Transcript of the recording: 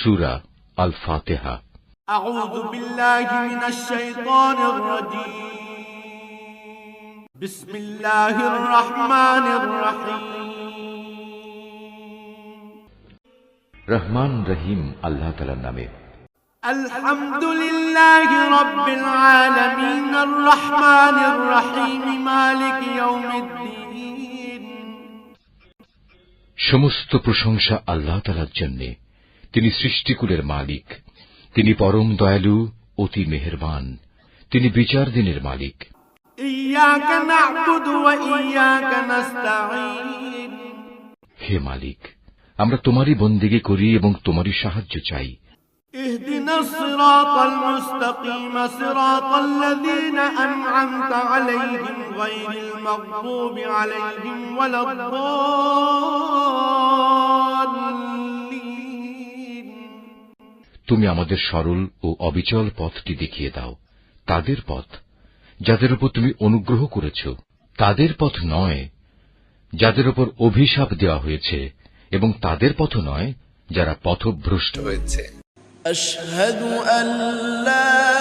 সূরা আল ফাতিহা। আউযু বিল্লাহি মিনাশ শাইতানির রাজীম। বিসমিল্লাহির রহমানির রহিম। রহমান রহিম আল্লাহ তাআলার নামে। আলহামদুলিল্লাহি রাব্বিল আলামিন আর রহমানির রহিম মালিক ইয়াউমিদ্দিন। সমস্ত প্রশংসা আল্লাহ তাআলার জন্য। তিনি সৃষ্টিকুলের মালিক। তিনি পরম দয়ালু, অতি মেহেরবান। তিনি বিচার দিনের মালিক। ইয়াকা না'বুদু ওয়া ইয়াকা নাস্তাঈন। হে মালিক, আমরা তোমারই বন্দেগী করি এবং তোমারই সাহায্য চাই। ইহদিনাস সিরাতাল মুস্তাকিম সিরাতাল্লাযীনা আন'আমতা আলাইহিম গায়রিল মাগদুবি আলাইহিম ওয়ালাদ-দাল্লিন। তুমি আমাদের সরল ও অবিচল পথটি দেখিয়ে দাও, তাদের পথ যাদের উপর তুমি অনুগ্রহ করেছ, তাদের পথ নয় যাদের উপর অভিশাপ দেওয়া হয়েছে, এবং তাদের পথ নয় যারা পথভ্রষ্ট হয়েছে। আশহাদু আল্লা